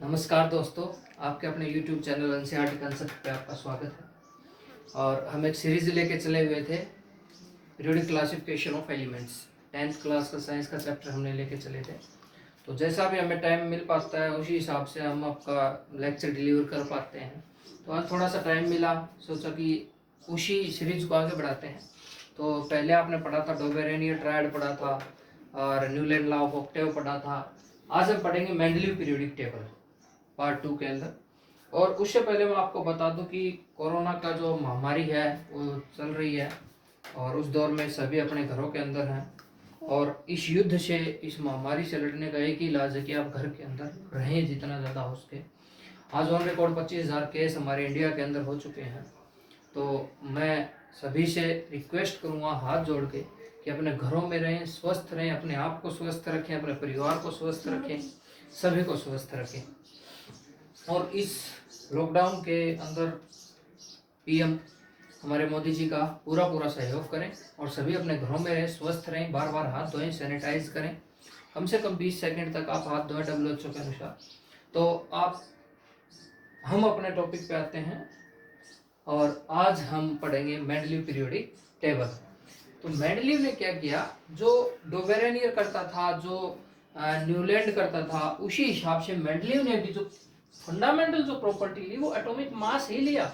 नमस्कार दोस्तों, आपके अपने YouTube चैनल एनसीईआरटी कंसेप्ट पे आपका स्वागत है। और हम एक सीरीज लेके चले हुए थे periodic classification of elements. 10th class का साइंस का चैप्टर हमने लेके चले थे। तो जैसा भी हमें टाइम मिल पाता है उसी हिसाब से हम आपका लेक्चर डिलीवर कर पाते हैं। तो आज थोड़ा सा टाइम मिला, सोचा कि उसी सीरीज को आगे बढ़ाते हैं। तो पहले आपने पढ़ा था डोबेरेनियर ट्रायड पढ़ा था और न्यूलैंड लॉ ऑफ ऑक्टेव पढ़ा था। आज हम पढ़ेंगे मेंडलीव पीरियोडिक टेबल पार्ट 2 के अंदर। और उससे पहले मैं आपको बता दूं कि कोरोना का जो महामारी है वो चल रही है और उस दौर में सभी अपने घरों के अंदर हैं। और इस युद्ध से, इस महामारी से लड़ने का एक ही इलाज है कि आप घर के अंदर रहें जितना ज़्यादा हो सके। आज ऑन रिकॉर्ड 25,000 केस हमारे इंडिया के अंदर हो चुके हैं। तो मैं सभी से रिक्वेस्ट करूँगा हाथ जोड़ के कि अपने घरों में रहें, स्वस्थ रहें, अपने आप को स्वस्थ रखें, अपने परिवार को स्वस्थ रखें, सभी को स्वस्थ रखें। और इस लॉकडाउन के अंदर पीएम हमारे मोदी जी का पूरा सहयोग करें और सभी अपने घरों में रहें, स्वस्थ रहें, बार बार हाथ धोएं, सैनिटाइज करें, कम से कम 20 सेकंड तक आप हाथ धोएं WHO के अनुसार। तो हम अपने टॉपिक पे आते हैं और आज हम पढ़ेंगे मेंडलीव पीरियोडिक टेबल। तो मेंडलीव ने क्या किया, जो डोबेरेनियर करता था, जो न्यूलैंड करता था, उसी हिसाब से मेंडलीव ने भी जो फंडामेंटल जो प्रॉपर्टी ली वो एटॉमिक मास ही लिया।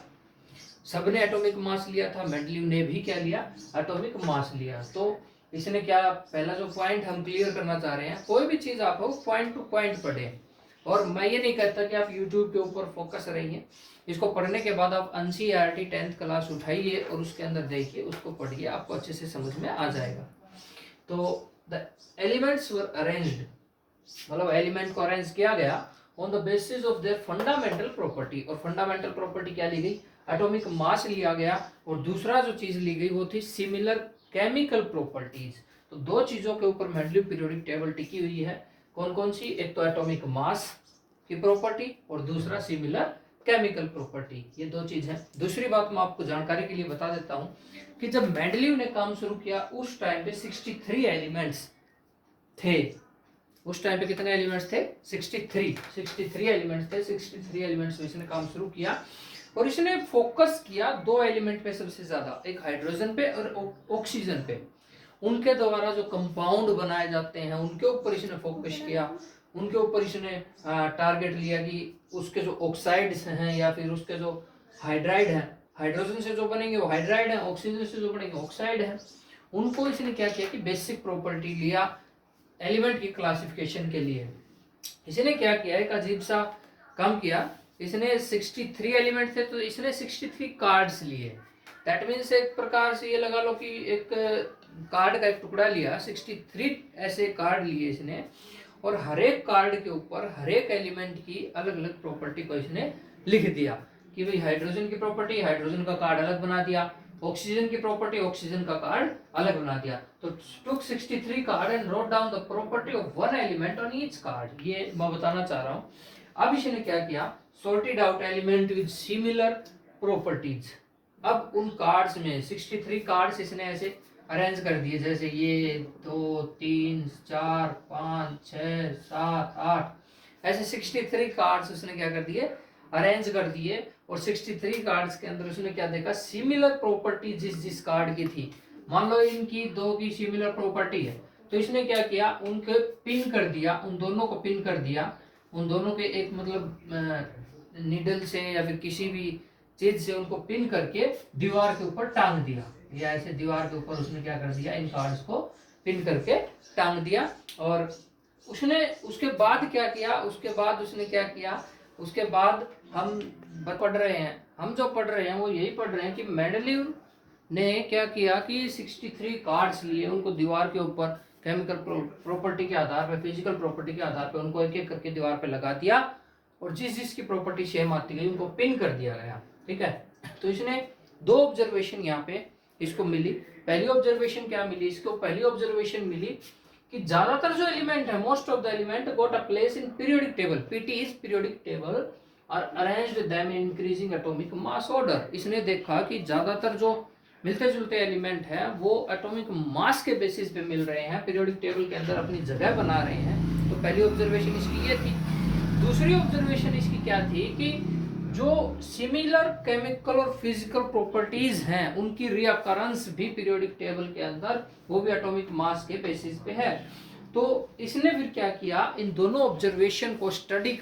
सबने एटॉमिक मास लिया था, मेंडलीव ने भी क्या लिया, एटॉमिक मास लिया। तो इसने क्या, पहला जो पॉइंट हम क्लियर करना चाह रहे हैं, कोई भी चीज आप हो पॉइंट टू पॉइंट पढ़े। और मैं ये नहीं कहता कि आप YouTube के ऊपर फोकस रहिए, इसको पढ़ने के बाद आप एनसीईआरटी 10th क्लास उठाइए और उसके अंदर देखिए, उसको पढ़िए, आपको अच्छे से समझ में आ जाएगा। तो द एलिमेंट्स वर अरेंज्ड, मतलब एलिमेंट को अरेंज किया गया on the basis of their fundamental property. और फंडामेंटल प्रॉपर्टी क्या ली गई, एटॉमिक मास लिया गया। और दूसरा जो चीज ली गई वो थी सिमिलर केमिकल प्रॉपर्टीज। तो दो चीजों के ऊपर मेंडलीव पीरियोडिक टेबल टिकी हुई है। कौन कौन सी, एक तो एटॉमिक मास की प्रॉपर्टी और दूसरा सिमिलर केमिकल प्रॉपर्टी, ये दो चीज है। दूसरी बात मैं आपको जानकारी के लिए बता देता हूं कि जब मेंडलीव ने काम शुरू किया उस टाइम पे 63 एलिमेंट्स थे। उस टाइम पे कितने एलिमेंट्स थे, 63 एलिमेंट्स थे। 63 एलिमेंट्स में इसने काम शुरू किया और इसने फोकस किया दो एलिमेंट पे सबसे ज्यादा, एक हाइड्रोजन पे और ऑक्सीजन पे। उनके द्वारा जो कंपाउंड बनाए जाते हैं उनके ऊपर इसने फोकस किया। उनके ऊपर इसने टारगेट लिया कि उसके जो ऑक्साइड्स हैं या फिर उसके जो हाइड्राइड हैं, हाइड्रोजन से जो बनेंगे वो हाइड्राइड है, ऑक्सीजन से जो बनेंगे ऑक्साइड है। उनको इसने क्या किया कि बेसिक प्रॉपर्टी लिया एलिमेंट की क्लासिफिकेशन के लिए। इसने क्या किया, एक अजीब सा काम किया। इसने 63 एलिमेंट थे तो इसने 63 कार्ड्स लिए। दैट मीन्स एक प्रकार से ये लगा लो कि एक कार्ड का एक टुकड़ा लिया, 63 ऐसे कार्ड लिए इसने। और हर एक कार्ड के ऊपर हर एक एलिमेंट की अलग अलग प्रॉपर्टी को इसने लिख दिया कि भाई हाइड्रोजन की प्रॉपर्टी, हाइड्रोजन का कार्ड अलग बना दिया, ऑक्सीजन की प्रॉपर्टी, ऑक्सीजन का कार्ड अलग बना दिया। तो took 63 card and wrote down the property of one element on each card। ये मैं बताना चाह रहा हूँ। अब इसने क्या किया, sorted out element with similar properties। अब उन कार्ड्स में 63 कार्ड्स इसने ऐसे अरेंज कर दिए, जैसे ये 2 3 4 5 6 7 8 ऐसे 63 कार्ड्स उसने क्या कर दिए, अरेंज कर दिए। और 63 कार्ड्स के अंदर उसने क्या देखा, सिमिलर प्रॉपर्टी जिस कार्ड की थी। मान लो इनकी दो की सिमिलर प्रॉपर्टी है तो इसने क्या किया, उनके पिन कर दिया, उन दोनों को पिन कर दिया। उन दोनों के एक मतलब नीडल से या फिर किसी भी चीज से उनको पिन करके दीवार के ऊपर टांग दिया, या ऐसे दीवार के ऊपर उसने क्या कर दिया, इन कार्ड्स को पिन करके टांग दिया। और उसने उसके बाद क्या किया, उसके बाद उसने क्या किया, उसके बाद हम पढ़ रहे हैं, हम जो पढ़ रहे हैं वो यही पढ़ रहे हैं कि मेंडलीव ने क्या किया कि 63 कार्ड्स लिए, उनको दीवार के ऊपर केमिकल प्रॉपर्टी के आधार पर, फिजिकल प्रॉपर्टी के आधार पर उनको एक एक करके दीवार पे लगा दिया और जिसकी प्रॉपर्टी सेम आती गई उनको पिन कर दिया गया। ठीक है, तो इसने दो ऑब्जर्वेशन यहाँ पे इसको मिली। पहली ऑब्जर्वेशन क्या मिली इसको, पहली ऑब्जर्वेशन मिली कि ज्यादातर जो एलिमेंट है, most of the element got a place in periodic table, PT is periodic table और arranged them in increasing atomic mass order. इसने देखा कि ज्यादातर जो मिलते जुलते एलिमेंट है वो एटॉमिक मास के बेसिस पे मिल रहे हैं, पीरियोडिक टेबल के अंदर अपनी जगह बना रहे हैं। तो पहली ऑब्जर्वेशन इसकी ये थी। दूसरी ऑब्जर्वेशन इसकी क्या थी कि जो सिमिलर केमिकल और फिजिकल प्रॉपर्टीज हैं उनकी रिअकरेंस भी पीरियोडिक टेबल के अंदर वो भी एटॉमिक मास के बेसिस पे है। तो इसने फिर क्या किया, इन दोनों ऑब्जर्वेशन को स्टडी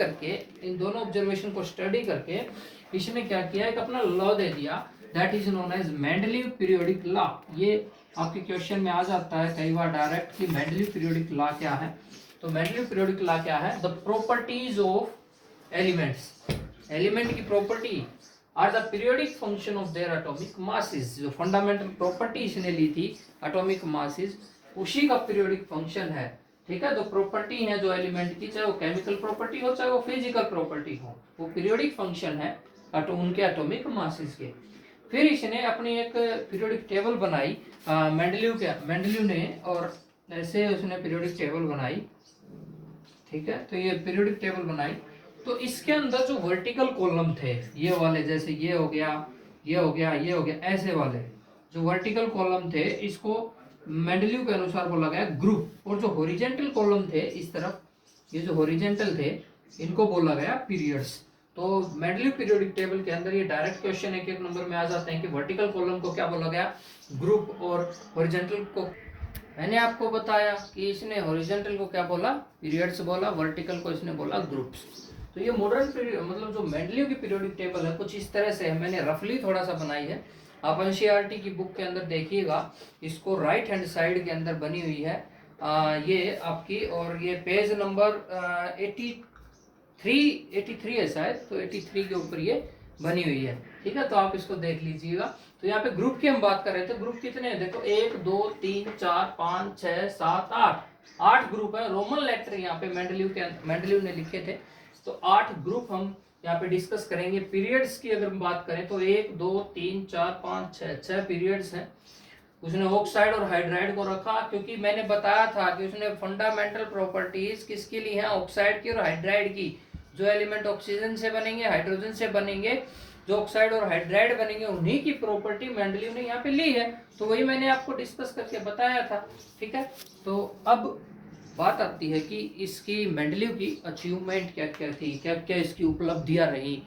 करके इसने क्या किया, एक अपना लॉ दे दिया, that is known as Mendeleev periodic law. ये आपके क्वेश्चन में आ जाता है कई बार डायरेक्ट कि मेंडलीव पीरियोडिक लॉ क्या है। तो मेंडलीव पीरियोडिक लॉ क्या है, the properties of elements, element की property are the periodic function of their atomic masses. जो फंडामेंटल प्रॉपर्टी इसने ली थी एटॉमिक मासेस, उसी का पीरियोडिक फंक्शन है। ठीक है, तो प्रॉपर्टी है जो एलिमेंट की, चाहे वो केमिकल प्रॉपर्टी हो चाहे वो फिजिकल प्रॉपर्टी हो, वो पीरियोडिक फंक्शन है उनके एटॉमिक मासेस के। फिर इसने अपनी एक पीरियोडिक टेबल बनाई मेंडलीव ने, और ऐसे उसने पीरियोडिक टेबल बनाई। ठीक है, तो ये पीरियोडिक टेबल बनाई, तो इसके अंदर जो वर्टिकल कॉलम थे ये वाले, जैसे ये हो गया, ये हो गया, ये हो गया, ऐसे वाले जो वर्टिकल कॉलम थे इसको मेंडलीव के अनुसार बोला गया ग्रुप, और जो हॉरिजॉन्टल कॉलम थे इस तरफ, ये जो हॉरिजॉन्टल थे इनको बोला गया पीरियड्स। तो मेंडलीव पीरियोडिक टेबल के अंदर ये डायरेक्ट क्वेश्चन एक नंबर में आ जाते हैं कि वर्टिकल कॉलम को क्या बोला गया, ग्रुप, और हॉरिजॉन्टल को मैंने आपको बताया कि इसने हॉरिजॉन्टल को क्या बोला, पीरियड्स बोला, वर्टिकल को इसने बोला ग्रुप्स। तो ये मॉडर्न मतलब जो मेंडलीव की पीरियोडिक टेबल है कुछ इस तरह से है, मैंने रफली थोड़ा सा बनाई है। आप एनसीईआरटी की बुक के अंदर देखिएगा, इसको राइट हैंड साइड के अंदर बनी हुई है ये आपकी, और ये पेज नंबर 83 है शायद, तो 83 के ऊपर ये बनी हुई है। ठीक है, तो आप इसको देख लीजिएगा। तो यहाँ पे ग्रुप की हम बात कर रहे थे, ग्रुप कितने हैं देखो, 1 2 3 4 5 6 7 8 ग्रुप है। रोमन लेटर यहाँ पे मेंडलीव ने लिखे थे, तो 8 ग्रुप हम यहाँ पे डिस्कस करेंगे। पीरियड्स की अगर हम बात करें तो 1 2 3 4 5 6 पीरियड्स हैं। उसने ऑक्साइड और हाइड्राइड को रखा, क्योंकि मैंने बताया था कि उसने फंडामेंटल प्रॉपर्टीज किसकी ली है, ऑक्साइड की और हाइड्राइड की। जो एलिमेंट ऑक्सीजन से बनेंगे, हाइड्रोजन से बनेंगे, जो ऑक्साइड और हाइड्राइड बनेंगे, उन्हीं की प्रॉपर्टी मेंडलीव ने यहाँ पे ली है। तो वही मैंने आपको डिस्कस करके बताया था। ठीक है, तो अब बात आती है कि इसकी मेंडलीव की अचीवमेंट क्या क्या थी, क्या क्या इसकी उपलब्धियां रही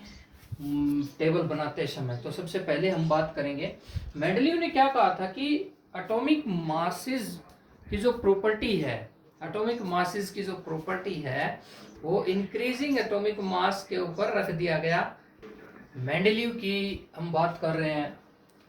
टेबल बनाते समय। तो सबसे पहले हम बात करेंगे मेंडलीव ने क्या कहा था कि एटॉमिक मासेस की जो प्रॉपर्टी है, एटॉमिक मासेस की जो प्रॉपर्टी है वो इंक्रीजिंग एटॉमिक मास के ऊपर रख दिया गया। मेंडलीव की हम बात कर रहे हैं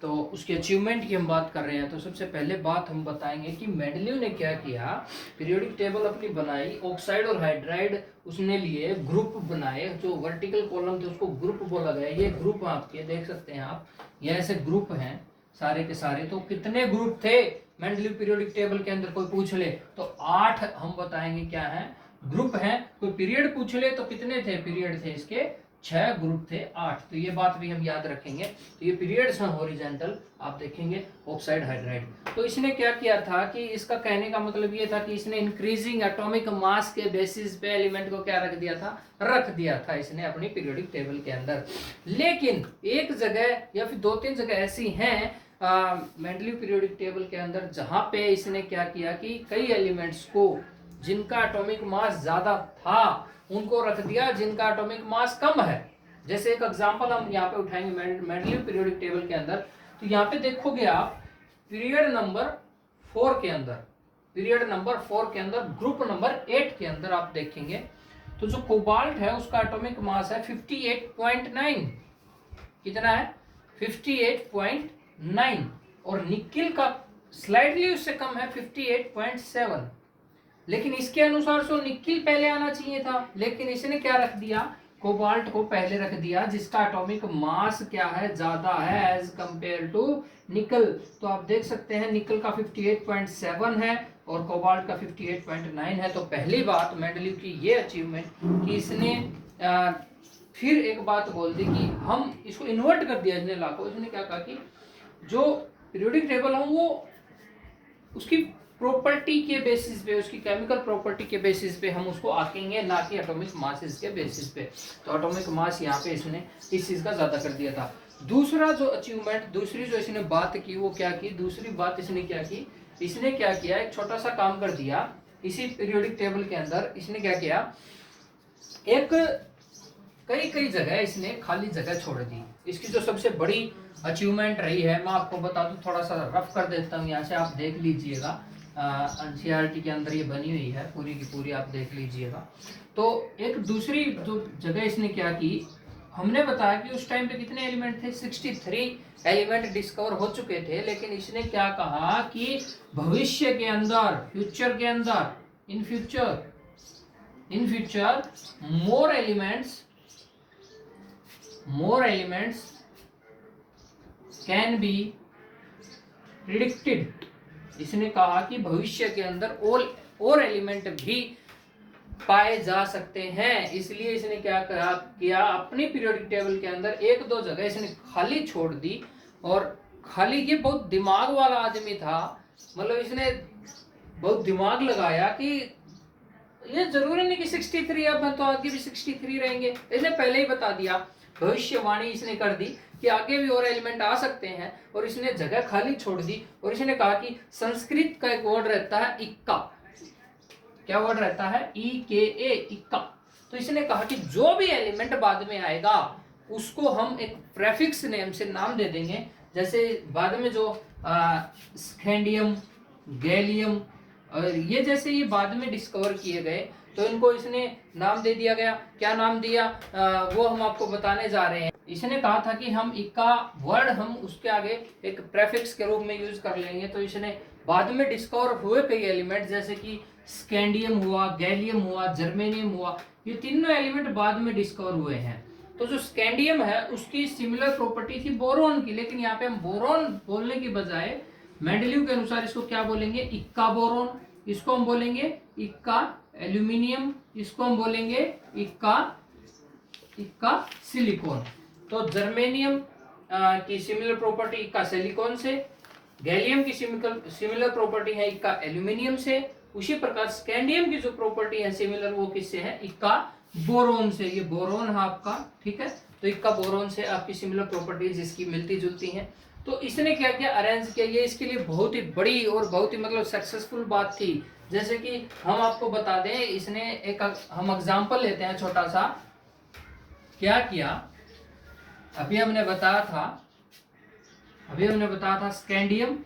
तो उसके अचीवमेंट की हम बात कर रहे हैं। तो सबसे पहले बात हम बताएंगे कि मेंडलीव ने क्या किया, पीरियोडिक टेबल अपनी बनाई, ऑक्साइड और हाइड्राइड उसने लिए, ग्रुप बनाए, जो वर्टिकल कॉलम थे उसको ग्रुप बोला गया। ये ग्रुप आपके देख सकते हैं आप, ये ऐसे ग्रुप हैं सारे के सारे। तो कितने ग्रुप थे मेंडलीव पीरियोडिक टेबल के अंदर कोई पूछ ले तो 8 हम बताएंगे क्या है, ग्रुप हैं। कोई पीरियड पूछ ले तो कितने थे पीरियड थे इसके, 6 ग्रुप थे 8। तो ये बात भी हम याद रखेंगे। तो ये पीरियड्स हैं हॉरिजॉन्टल, आप देखेंगे ऑक्साइड हाइड्राइड। तो इसने क्या किया था कि इसका कहने का मतलब ये था कि इसने इंक्रीजिंग एटॉमिक मास के बेसिस पे एलिमेंट को क्या रख दिया था इसने अपनी पीरियोडिक टेबल के अंदर। लेकिन एक जगह या फिर 2-3 जगह ऐसी हैं मेंडलीव पीरियोडिक टेबल के अंदर जहां पे इसने क्या किया कि कई एलिमेंट्स को जिनका एटॉमिक मास ज्यादा था उनको रख दिया जिनका एटॉमिक मास कम है। जैसे एक एग्जांपल हम यहाँ पे उठाएंगे मेंडलीव पीरियोडिक टेबल के अंदर। तो यहाँ पे देखोगे आप पीरियड नंबर 4 के अंदर ग्रुप नंबर 8 के अंदर आप देखेंगे तो जो कोबाल्ट है उसका एटॉमिक मास है 58.9। कितना है, 58.9। और निकिल का स्लाइडली उससे कम है 58.7। लेकिन इसके अनुसार तो निकिल पहले आना चाहिए था, लेकिन इसने क्या रख दिया, कोबाल्ट को पहले रख दिया जिसका एटॉमिक मास क्या है, ज्यादा है एज कंपेयर टू निकल। तो आप देख सकते हैं निकल का 58.7 है और कोबाल्ट का 58.9 है। तो पहली बात मेंडलीव की ये अचीवमेंट कि इसने फिर एक बात बोल दी कि हम इसको इन्वर्ट कर दिया इसने ला को। इसने क्या कहा कि जो पीरियोडिक टेबल है वो उसकी प्रॉपर्टी के बेसिस पे, उसकी केमिकल प्रॉपर्टी के बेसिस पे हम उसको आंकेंगे, ना कि एटॉमिक मासेस के बेसिस पे। तो एटॉमिक मास यहाँ पे इसने इस चीज का ज्यादा कर दिया था। दूसरा जो अचीवमेंट, दूसरी जो इसने बात की वो क्या की, दूसरी बात इसने क्या की, इसने क्या किया, एक छोटा सा काम कर दिया इसी पीरियोडिक टेबल के अंदर। इसने क्या किया, एक कई कई जगह इसने खाली जगह छोड़ दी। इसकी जो सबसे बड़ी अचीवमेंट रही है, मैं आपको बता दूं, थोड़ा सा रफ कर देता हूँ यहाँ से, आप देख लीजिएगा। एनसीईआरटी के अंदर ये बनी हुई है पूरी की पूरी, आप देख लीजिएगा। तो एक दूसरी जो जगह इसने क्या की, हमने बताया कि उस टाइम पे कितने एलिमेंट थे, 63 एलिमेंट डिस्कवर हो चुके थे। लेकिन इसने क्या कहा कि भविष्य के अंदर, फ्यूचर के अंदर, in future more elements can be predicted। इसने कहा कि भविष्य के अंदर और एलिमेंट भी पाए जा सकते हैं। इसलिए इसने क्या किया, अपनी पीरियोडिक टेबल के अंदर एक दो जगह इसने खाली छोड़ दी। और खाली, ये बहुत दिमाग वाला आदमी था, मतलब इसने बहुत दिमाग लगाया कि ये जरूरी नहीं कि 63 अब तो आगे भी 63 रहेंगे। इसने पहले ही बता दिया, भविष्यवाणी इसने कर दी कि आगे भी और एलिमेंट आ सकते हैं। और इसने जगह खाली छोड़ दी। और इसने कहा कि संस्कृत का एक वर्ड रहता है इक्का। क्या वर्ड रहता है, EKA, इक्का। तो इसने कहा कि जो भी एलिमेंट बाद में आएगा उसको हम एक प्रेफिक्स नेम से नाम दे देंगे। जैसे बाद में जो स्कैंडियम, गैलियम और ये जैसे ये बाद में डिस्कवर किए गए, तो इनको इसने नाम दे दिया गया। क्या नाम दिया, वो हम आपको बताने जा रहे हैं। इसने कहा था कि हम इक्का वर्ड हम उसके आगे एक प्रेफिक्स के रूप में यूज कर लेंगे। तो इसने बाद में डिस्कवर हुए कई एलिमेंट, जैसे कि स्कैंडियम हुआ, गैलियम हुआ, जर्मेनियम हुआ, ये तीनों एलिमेंट बाद में डिस्कवर हुए हैं। तो जो स्कैंडियम है उसकी सिमिलर प्रॉपर्टी थी बोरोन की, लेकिन यहाँ पे हम बोरोन बोलने की बजाय मेंडलीव के अनुसार इसको क्या बोलेंगे, इक्का बोरोन। इसको हम बोलेंगे इक्का एल्यूमिनियम, इसको हम बोलेंगे इक्का सिलिकॉन। तो जर्मेनियम की सिमिलर प्रॉपर्टी इक्का सिलिकॉन से, गैलियम की सिमिलर प्रॉपर्टी है इक्का एल्यूमिनियम से। उसी प्रकार स्कैंडियम की जो प्रॉपर्टी है सिमिलर, वो किससे है, इक्का बोरोन से। ये बोरोन है आपका, ठीक है। तो इक्का बोरोन से आपकी सिमिलर प्रॉपर्टीज जिसकी मिलती जुलती हैं। तो इसने क्या किया, अरेंज किया। ये इसके लिए बहुत ही बड़ी और बहुत ही मतलब सक्सेसफुल बात थी। जैसे कि हम आपको बता दें, इसने एक हम एग्जांपल लेते हैं छोटा सा। क्या किया, अभी हमने बताया था scandium,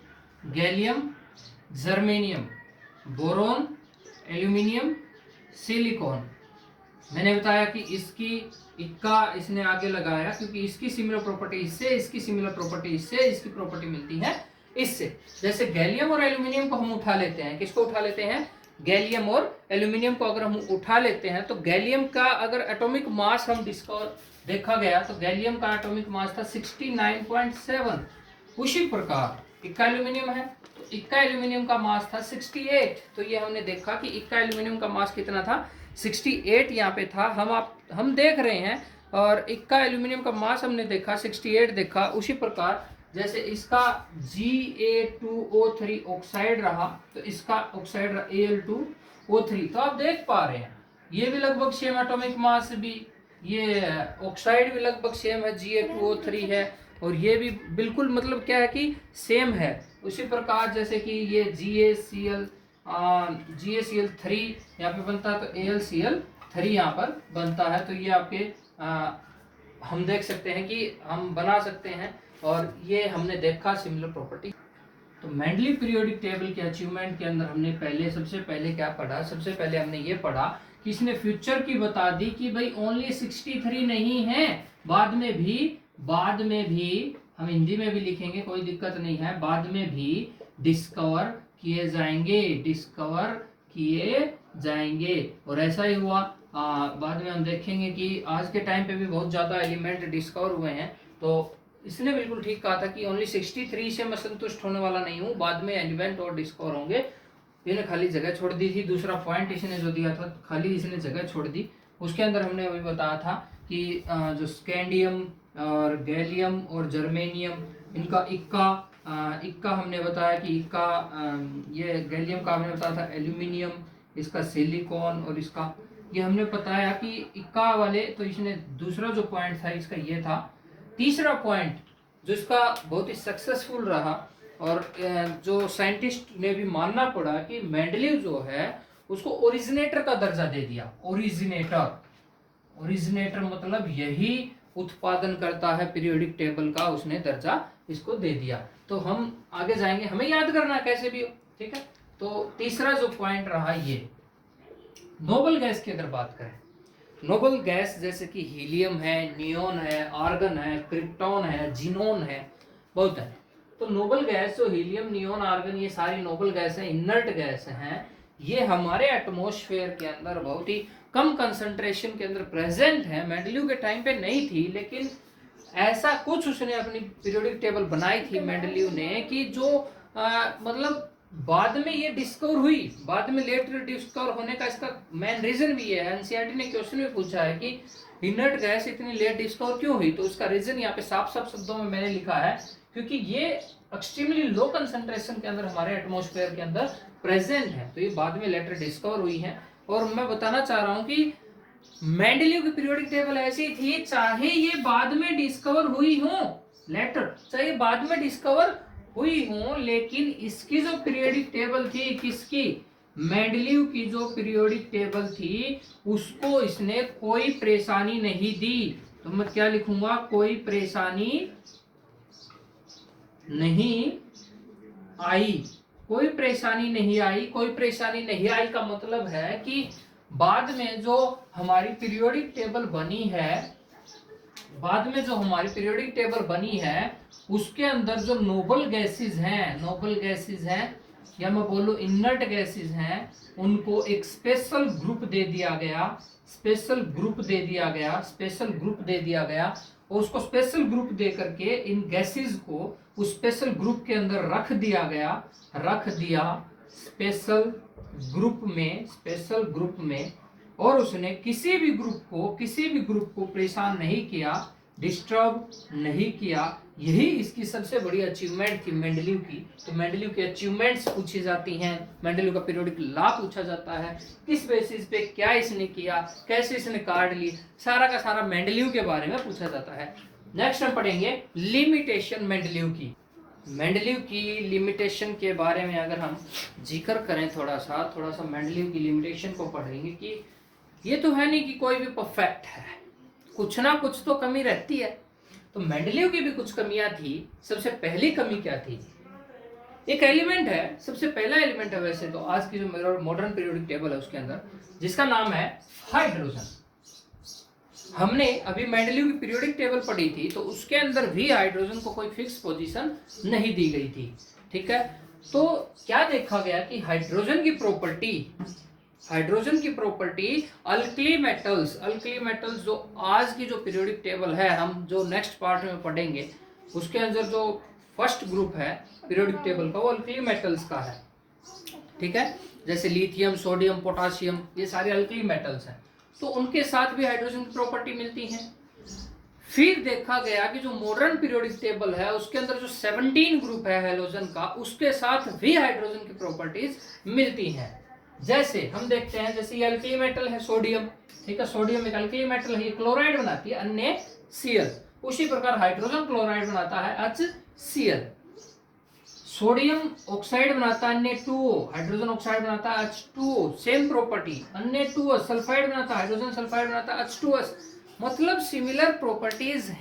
gallium, germanium, boron, aluminium, silicon. मैंने बताया कि इसकी इक्का इसने आगे लगाया क्योंकि इसकी सिमिलर प्रॉपर्टी इससे, इसकी सिमिलर प्रॉपर्टी इससे, इसकी प्रॉपर्टी मिलती है इससे। जैसे गैलियम और एल्यूमिनियम को हम उठा लेते हैं, किसको उठा लेते हैं, गैलियम और एल्यूमिनियम को अगर हम उठा लेते हैं, तो गैलियम का अगर एटॉमिक मास हम देखा गया तो गैलियम का एटॉमिक मास था 69.7। उसी प्रकार इक्का एल्यूमिनियम है, तो इक्का एल्यूमिनियम का मास था 68। तो ये हमने देखा कि इक्का एल्यूमिनियम का मास कितना था, 68 यहाँ पे था। हम देख रहे हैं, और इक्का एल्यूमिनियम का मास हमने देखा 68 देखा। उसी प्रकार जैसे इसका Ga2O3 ऑक्साइड रहा, तो इसका ऑक्साइड रहा Al2O3। तो आप देख पा रहे हैं ये भी लगभग सेम एटॉमिक मास, भी ये ऑक्साइड भी लगभग सेम है, Ga2O3 है। और ये भी बिल्कुल मतलब क्या है कि सेम है। उसी प्रकार जैसे कि ये GaCl3 यहाँ पे बनता है, तो AlCl3 यहाँ पर बनता है। तो ये आपके हम देख सकते हैं कि हम बना सकते हैं, और ये हमने देखा सिमिलर प्रॉपर्टी। तो मेंडलीव पीरियोडिक टेबल के अचीवमेंट के अंदर हमने सबसे पहले क्या पढ़ा, सबसे पहले हमने ये पढ़ा कि इसने फ्यूचर की बता दी कि भाई ओनली 63 नहीं है, बाद में भी हम हिंदी में भी लिखेंगे, कोई दिक्कत नहीं है, बाद में भी डिस्कवर किए जाएंगे। और ऐसा ही हुआ। बाद में हम देखेंगे कि आज के टाइम पे भी बहुत ज़्यादा एलिमेंट डिस्कवर हुए हैं। तो इसने बिल्कुल ठीक कहा था कि ओनली 63 से मैं संतुष्ट होने वाला नहीं हूँ, बाद में एलिमेंट और डिस्कवर होंगे। इसने खाली जगह छोड़ दी थी। दूसरा पॉइंट इसने जो दिया था, खाली इसने जगह छोड़ दी। उसके अंदर हमने अभी बताया था कि जो स्कैंडियम और गैलियम और जर्मेनियम, इनका इक्का हमने बताया कि इक्का, ये गैलियम का हमने बताया था एल्यूमिनियम, इसका सिलिकॉन, और इसका ये हमने बताया कि इक्का वाले। तो इसने दूसरा जो पॉइंट था इसका ये था। तीसरा पॉइंट जो इसका बहुत ही सक्सेसफुल रहा, और जो साइंटिस्ट ने भी मानना पड़ा कि मेंडलीव जो है उसको ओरिजिनेटर का दर्जा दे दिया। ओरिजिनेटर ओरिजिनेटर मतलब यही उत्पादन करता है पीरियोडिक टेबल का, उसने दर्जा इसको दे दिया। तो हम आगे जाएंगे, हमें याद करना कैसे भी हो, ठीक है। तो तीसरा जो पॉइंट रहा ये नोबल गैस की अगर बात करें, नोबल गैस जैसे कि हीलियम है, नियोन है, आर्गन है, क्रिप्टॉन है, जीनोन है, बहुत है। तो नोबल गैस जो हीलियम, नियोन, आर्गन, ये सारी नोबल गैस है, इनर्ट गैस हैं, ये हमारे एटमॉस्फेयर के अंदर बहुत ही कम कंसंट्रेशन के अंदर प्रेजेंट है। मेंडलीव के टाइम पे नहीं थी, लेकिन ऐसा कुछ उसने अपनी पीरियोडिक टेबल बनाई थी मेंडलीव ने कि जो मतलब बाद में ये डिस्कवर हुई, बाद में लेटर डिस्कवर होने का इसका मेन रीजन भी है। एनसीईआरटी ने क्वेश्चन भी पूछा है कि इनर्ट गैस इतनी लेट डिस्कवर क्यों हुई, तो उसका रीजन यहाँ पे साफ साफ शब्दों में मैंने लिखा है, क्योंकि ये एक्सट्रीमली लो कंसंट्रेशन के अंदर हमारे एटमॉस्फेयर के अंदर प्रेजेंट है, तो ये बाद में लेटर डिस्कवर हुई है। और मैं बताना चाह रहा हूँ कि मेंडलीव की पीरियोडिक टेबल ऐसी थी, चाहे ये बाद में डिस्कवर हुई हो, लेटर चाहे बाद में डिस्कवर हुई हो, लेकिन इसकी जो पीरियोडिक टेबल थी, किसकी, मेंडलीव की जो पीरियोडिक टेबल थी, उसको इसने कोई परेशानी नहीं दी। तो मैं क्या लिखूंगा, कोई परेशानी नहीं आई, कोई परेशानी नहीं आई। कोई परेशानी नहीं आई का मतलब है कि बाद में जो हमारी पीरियोडिक टेबल बनी है, बाद में जो हमारी पीरियोडिक टेबल बनी है, उसके अंदर जो नोबल गैसेस हैं, नोबल गैसेस हैं या मैं बोलूं इनर्ट गैसेस हैं, उनको एक स्पेशल ग्रुप दे दिया गया, स्पेशल ग्रुप दे दिया गया, स्पेशल ग्रुप दे दिया गया। और उसको स्पेशल ग्रुप दे करके इन गैसेस को उस स्पेशल ग्रुप के अंदर रख दिया गया, रख दिया स्पेशल ग्रुप में, स्पेशल ग्रुप में। और उसने किसी भी ग्रुप को परेशान नहीं किया, डिस्टर्ब नहीं किया। यही इसकी सबसे बड़ी अचीवमेंट थी मेंडलीव की। तो मेंडलीव की अचीवमेंट्स पूछी जाती हैं, मेंडलीव का पीरियोडिक लॉ पूछा जाता है, किस बेसिस पे क्या इसने किया, कैसे इसने कार्ड ली, सारा का सारा मेंडलीव के बारे में पूछा जाता है। नेक्स्ट हम पढ़ेंगे लिमिटेशन मेंडलीव की। मेंडलीव की लिमिटेशन के बारे में अगर हम जिक्र करें थोड़ा सा मेंडलीव की लिमिटेशन को पढ़ेंगे कि ये तो है नहीं कि कोई भी परफेक्ट है, कुछ ना कुछ तो कमी रहती है। तो मेंडलीव की भी कुछ कमियां थी। सबसे पहली कमी क्या थी, एक एलिमेंट है, सबसे पहला एलिमेंट है वैसे तो आज की जो मॉडर्न पीरियोडिक टेबल है उसके अंदर, जिसका नाम है हाइड्रोजन। हमने अभी मेंडलीव की पीरियोडिक टेबल पढ़ी थी, तो उसके अंदर भी हाइड्रोजन को कोई फिक्स पोजीशन नहीं दी गई थी, ठीक है। तो क्या देखा गया कि हाइड्रोजन की प्रॉपर्टी अल्कली मेटल्स जो आज की जो पीरियोडिक टेबल है, हम जो नेक्स्ट पार्ट में पढ़ेंगे, उसके अंदर जो फर्स्ट ग्रुप है पीरियोडिक टेबल का, वो अल्कली मेटल्स का है, ठीक है। जैसे लिथियम, सोडियम, पोटाशियम, ये सारे अल्कली मेटल्स हैं, तो उनके साथ भी हाइड्रोजन की प्रॉपर्टी मिलती है। फिर देखा गया कि जो मॉडर्न पीरियोडिक टेबल है उसके अंदर जो 17 ग्रुप है हैलोजन का, उसके साथ भी हाइड्रोजन की प्रॉपर्टीज मिलती हैं। जैसे हम देखते हैं, जैसे ये अल्कली मेटल है सोडियम, ठीक है, सोडियम एक अल्कली मेटल है, ये क्लोराइड बनाती है NaCl। उसी प्रकार हाइड्रोजन क्लोराइड बनाता है HCl। सोडियम ऑक्साइड बनाता है Na2O, हाइड्रोजन ऑक्साइड बनाता है H2O, same property. Na2O sulphide बनाता है, हाइड्रोजन सल्फाइड बनाता है H2S। मतलब सिमिलर प्रॉपर्टीज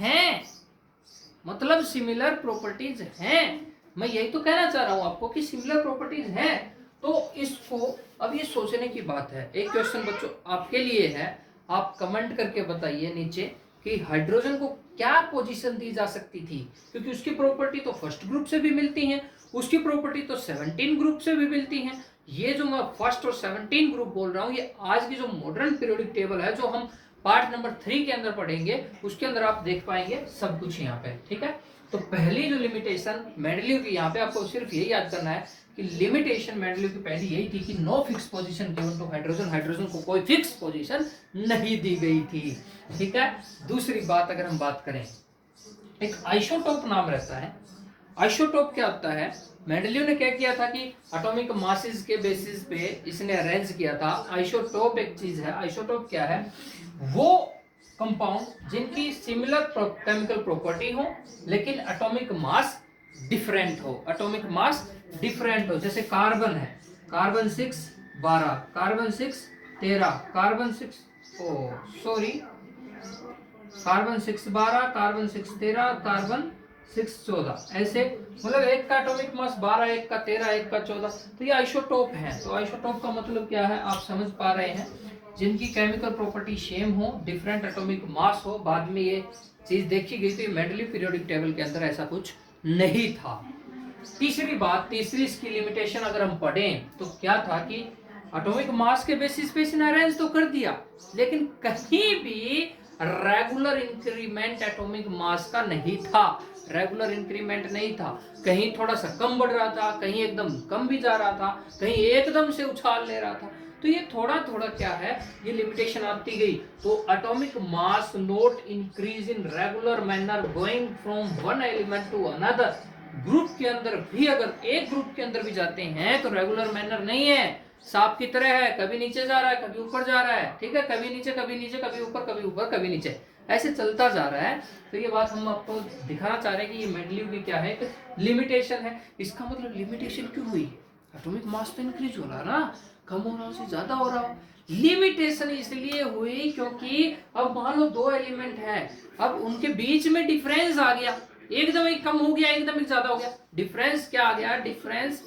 हैं, मैं यही तो कहना चाह रहा हूं आपको कि सिमिलर प्रॉपर्टीज हैं। तो इसको अब ये सोचने की बात है। एक क्वेश्चन बच्चों आपके लिए है, आप कमेंट करके बताइए नीचे कि हाइड्रोजन को क्या पोजीशन दी जा सकती थी, क्योंकि उसकी प्रॉपर्टी तो फर्स्ट ग्रुप से भी मिलती है, उसकी प्रॉपर्टी तो 17 ग्रुप से भी मिलती है। ये जो मैं फर्स्ट और 17 ग्रुप बोल रहा हूँ, ये आज की जो मॉडर्न पीरियोडिक टेबल है, जो हम पार्ट नंबर 3 के अंदर पढ़ेंगे, उसके अंदर आप देख पाएंगे सब कुछ यहाँ पे, ठीक है। तो पहली जो लिमिटेशन मेंडलीव की, यहाँ पे आपको सिर्फ यही याद करना है कि लिमिटेशन मेंडलीव की पहली यही थी कि no fix position given to hydrogen, hydrogen को कोई फिक्स पोजीशन नहीं दी गई थी, ठीक है। दूसरी बात अगर हम बात करें, एक आइसोटोप नाम रहता है। आइसोटोप क्या होता है, मेंडलीव ने क्या किया था कि एटॉमिक मासेस के बेसिस पे इसने अरेंज किया था। आइसोटोप एक चीज है, आइसोटोप क्या है, वो कंपाउंड जिनकी सिमिलर केमिकल प्रॉपर्टी हो लेकिन एटॉमिक मास डिफरेंट हो, जैसे कार्बन है, carbon 6 12, carbon 6 13, carbon 6 sorry carbon 6 12, carbon 6 13, carbon 6 14, ऐसे मतलब एक का एटॉमिक मास 12, एक का 13, एक का 14। तो ये आइसोटोप है। तो आइसोटोप का मतलब क्या है आप समझ पा रहे हैं, जिनकी केमिकल प्रॉपर्टी सेम हो, डिफरेंट एटॉमिक मास हो। बाद में ये चीज देखी गई तो मेंडलीव पीरियोडिक टेबल के अंदर ऐसा कुछ नहीं था। तीसरी बात, तीसरी इसकी लिमिटेशन अगर हम पढ़ें तो क्या था कि एटॉमिक मास के बेसिस पे इसने अरेंज तो कर दिया, लेकिन कहीं भी रेगुलर इंक्रीमेंट एटॉमिक मास का नहीं था। रेगुलर इंक्रीमेंट नहीं था, कहीं थोड़ा सा कम बढ़ रहा था, कहीं एकदम कम भी जा रहा था, कहीं एकदम से उछाल ले रहा था। तो ये थोड़ा थोड़ा क्या है, ये लिमिटेशन आती गई। तो atomic mass not increase in regular manner going from one element to another. Group के अंदर भी, अगर एक ग्रुप के अंदर भी जाते हैं तो रेगुलर मैनर नहीं है, सांप की तरह है, कभी नीचे जा रहा है, कभी ऊपर जा रहा है, ठीक है, कभी नीचे कभी नीचे, कभी ऊपर कभी ऊपर कभी नीचे, ऐसे चलता जा रहा है। तो ये बात हम आपको दिखाना चाह रहे हैं कि ये मेंडलीव की क्या है, एक लिमिटेशन है। इसका मतलब लिमिटेशन क्यों हुई? एटॉमिक मास तो इंक्रीज हो रहा ना, कम हो रहा से ज्यादा हो रहा। लिमिटेशन इसलिए हुई क्योंकि अब मान लो दो एलिमेंट है, अब उनके बीच में डिफरेंस आ गया, एकदम ही कम हो गया, एकदम ही ज्यादा हो गया। डिफरेंस क्या आ गया? डिफरेंस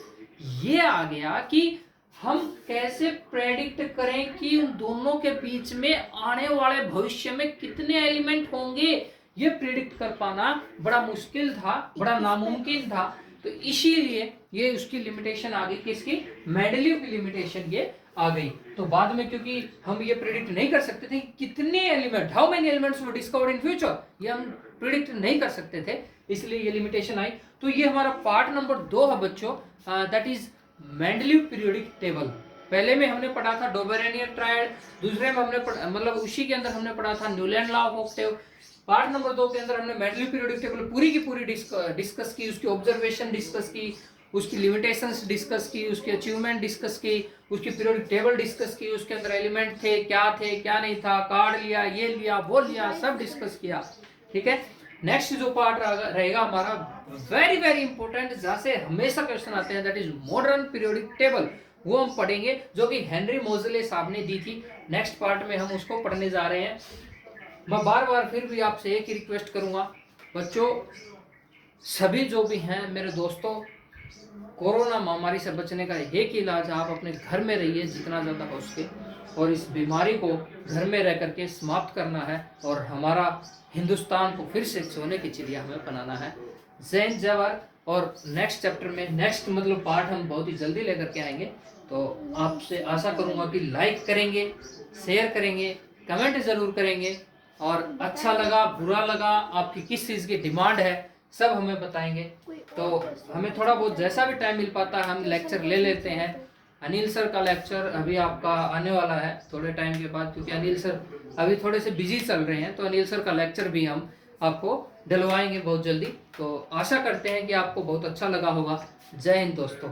ये आ गया कि हम कैसे प्रेडिक्ट करें कि उन दोनों के बीच में आने वाले भविष्य में कितने एलिमेंट होंगे, ये प्रेडिक्ट कर पाना बड़ा मुश्किल था, बड़ा नामुमकिन था। तो इसीलिए ये उसकी लिमिटेशन आ गई, किसकी? मेंडलीव की लिमिटेशन ये आ गई। तो बाद में क्योंकि हम ये प्रेडिक्ट नहीं कर सकते थे कितने element, how many elements were discovered in future, ये हम प्रेडिक्ट नहीं कर सकते थे, इसलिए ये लिमिटेशन आई। तो ये हमारा पार्ट नंबर 2 है बच्चों, that is Mendeleev periodic table. पहले में हमने पढ़ा था डोबेरेनियर ट्रायड, दूसरे में हमने मतलब उसी के अंदर हमने पढ़ा था Newland law of octave. Part number 2 के अंदर हमने मेंडलीव पीरियोडिक टेबल पूरी की पूरी डिस्कस की, उसकी ऑब्जर्वेशन डिस्कस की, उसकी लिमिटेशंस डिस्कस की, उसकी अचीवमेंट डिस्कस की, उसकी पीरियोडिक टेबल डिस्कस की, उसके अंदर एलिमेंट थे क्या नहीं था, कार्ड लिया, ये लिया, वो लिया, सब डिस्कस किया। ठीक है, नेक्स्ट जो पार्ट रहेगा हमारा वेरी वेरी इंपॉर्टेंट, जहां से हमेशा क्वेश्चन आते हैं, that is modern periodic table. वो हम पढ़ेंगे, जो कि हेनरी मोजले साहब ने दी थी। नेक्स्ट पार्ट में हम उसको पढ़ने जा रहे हैं। मैं बार बार फिर भी आपसे एक ही रिक्वेस्ट करूंगा बच्चों, सभी जो भी हैं मेरे दोस्तों, कोरोना महामारी से बचने का एक इलाज है, आप अपने घर में रहिए जितना ज़्यादा हो सके, और इस बीमारी को घर में रह करके समाप्त करना है, और हमारा हिंदुस्तान को फिर से सोने की चिड़िया हमें बनाना है। जय हिंद, जय भारत। और नेक्स्ट चैप्टर में, नेक्स्ट मतलब पार्ट हम बहुत ही जल्दी लेकर के आएंगे। तो आपसे आशा करूंगा कि लाइक करेंगे, शेयर करेंगे, कमेंट जरूर करेंगे, और अच्छा लगा बुरा लगा, आपकी किस चीज़ की डिमांड है, सब हमें बताएंगे। तो हमें थोड़ा बहुत जैसा भी टाइम मिल पाता है हम लेक्चर ले लेते हैं। अनिल सर का लेक्चर अभी आपका आने वाला है थोड़े टाइम के बाद, क्योंकि अनिल सर अभी थोड़े से बिजी चल रहे हैं, तो अनिल सर का लेक्चर भी हम आपको डलवाएंगे बहुत जल्दी। तो आशा करते हैं कि आपको बहुत अच्छा लगा होगा। जय हिंद दोस्तों।